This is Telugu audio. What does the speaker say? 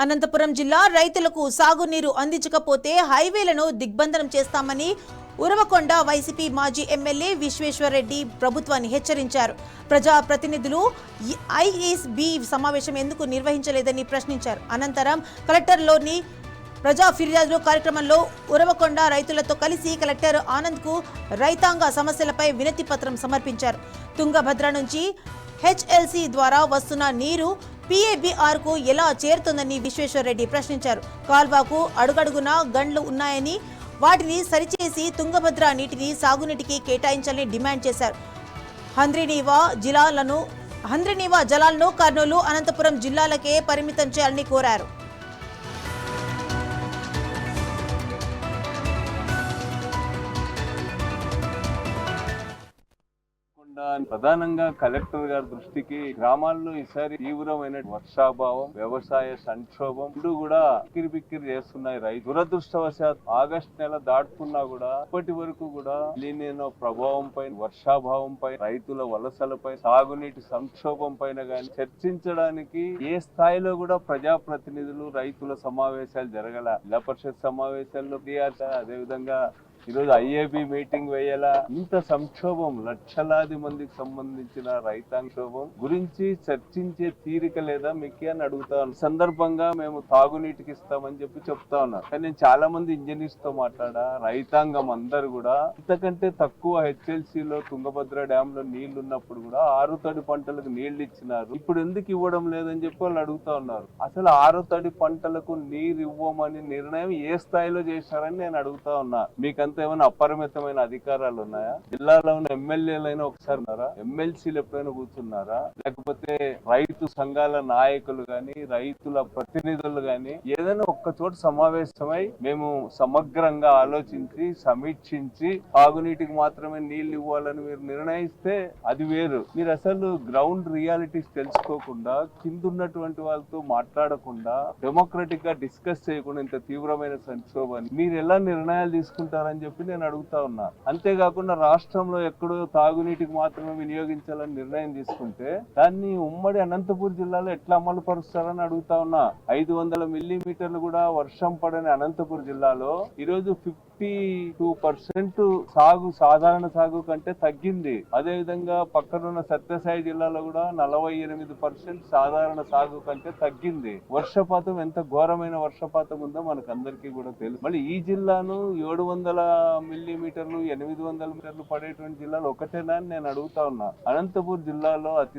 అనంతపురం జిల్లా రైతులకు సాగునీరు అందించకపోతే హైవేలను దిగ్బంధనం చేస్తామని ఉరవకొండ వైసీపీ మాజీ ఎమ్మెల్యే విశ్వేశ్వరరెడ్డి ప్రభుత్వాన్ని హెచ్చరించారు. ప్రజాప్రతినిధులు ఐఎస్బీ సమావేశం ఎందుకు నిర్వహించలేదని ప్రశ్నించారు. అనంతరం కలెక్టర్లోని ప్రజా ఫిర్యాదులు కార్యక్రమంలో ఉరవకొండ రైతులతో కలిసి కలెక్టర్ ఆనంద్కు రైతాంగ సమస్యలపై వినతి పత్రం సమర్పించారు. తుంగభద్ర నుంచి హెచ్ఎల్సీ ద్వారా వస్తున్న నీరు పీఏబీఆర్కు ఎలా చేరుతుందని విశ్వేశ్వరరెడ్డి ప్రశ్నించారు. కాల్వాకు అడుగడుగునా గండ్లు ఉన్నాయని వాటిని సరిచేసి తుంగభద్ర నీటిని సాగునీటికి కేటాయించాలని డిమాండ్ చేశారు. హంద్రీనీవా జలాలను కర్నూలు, అనంతపురం జిల్లాలకే పరిమితం చేయాలని కోరారు. ప్రధానంగా కలెక్టర్ గారి దృష్టికి గ్రామాల్లో ఈసారి తీవ్రమైన వర్షాభావం, వ్యవసాయ సంక్షోభం కూడా బిక్కిరి చేస్తున్నాయి. రైతు దురదృష్టవశాత్ ఆగస్టు నెల దాటుకున్నా కూడా ఇప్పటి వరకు కూడా లీనియో ప్రభావం పైన, వర్షాభావం పైన, రైతుల వలసలపై, సాగునీటి సంక్షోభం పైన గాని చర్చించడానికి ఏ స్థాయిలో కూడా ప్రజాప్రతినిధులు, రైతుల సమావేశాలు జరగల. జిల్లా పరిషత్ సమావేశాల్లో అదేవిధంగా ఈరోజు ఐఏబీ మీటింగ్ వేయాలా. ఇంత సంక్షోభం, లక్షలాది మందికి సంబంధించిన రైతాంగోభం గురించి చర్చించే తీరిక లేదా మీకు అని అడుగుతా ఉన్నాను. సందర్భంగా మేము తాగునీటికి ఇస్తామని చెప్తా ఉన్నారు. కానీ నేను చాలా మంది ఇంజనీర్స్ తో మాట్లాడా, రైతాంగం అందరు కూడా ఇంతకంటే తక్కువ హెచ్ఎల్సీలో తుంగభద్ర డ్యామ్ లో నీళ్లు ఉన్నప్పుడు కూడా ఆరుతడి పంటలకు నీళ్లు ఇచ్చినారు. ఇప్పుడు ఎందుకు ఇవ్వడం లేదని చెప్పి వాళ్ళు అడుగుతా ఉన్నారు. అసలు ఆరుతడి పంటలకు నీరు ఇవ్వమని నిర్ణయం ఏ స్థాయిలో చేశారని నేను అడుగుతా ఉన్నా. మీకంత ఏమైనా అపరిమితమైన అధికారాలు ఉన్నాయా? జిల్లాలో ఉన్న ఎమ్మెల్యేలైనా ఒకసారి ఉన్నారా? ఎమ్మెల్సీలు ఎప్పుడైనా కూర్చున్నారా? లేకపోతే రైతు సంఘాల నాయకులు గాని, రైతుల ప్రతినిధులు గాని ఏదైనా ఒక్క చోట సమావేశమై మేము సమగ్రంగా ఆలోచించి సమీక్షించి తాగునీటికి మాత్రమే నీళ్లు ఇవ్వాలని మీరు నిర్ణయిస్తే అది వేరు. మీరు అసలు గ్రౌండ్ రియాలిటీస్ తెలుసుకోకుండా, కిందున్నటువంటి వాళ్ళతో మాట్లాడకుండా, డెమోక్రటిక్ గా డిస్కస్ చేయకుండా ఇంత తీవ్రమైన సంక్షోభాన్ని మీరు ఎలా నిర్ణయాలు తీసుకుంటారని చెప్పి నేను అడుగుతా ఉన్నా. అంతేకాకుండా రాష్ట్రంలో ఎక్కడో తాగునీటికి మాత్రమే వినియోగించాలని నిర్ణయం తీసుకుంటే దాన్ని ఉమ్మడి అనంతపురం జిల్లాలో ఎట్లా అమలు పరుస్తారని అడుగుతా ఉన్నా. 500 మిల్లీమీటర్లు కూడా వర్షం పడని అనంతపురం జిల్లాలో ఈరోజు 52% సాధారణ సాగు కంటే తగ్గింది. అదే విధంగా పక్కనున్న సత్యసాయి జిల్లాలో కూడా 48% సాధారణ సాగు కంటే తగ్గింది. వర్షపాతం ఎంత ఘోరమైన వర్షపాతం ఉందో మనకు అందరికీ కూడా తెలుసు. మళ్ళీ ఈ జిల్లాను 700 మిల్లీమీటర్లు, 800 మీటర్లు పడేటువంటి జిల్లాలు ఒకటేనా అని నేను అడుగుతా ఉన్నా. అనంతపురం జిల్లాలో అతి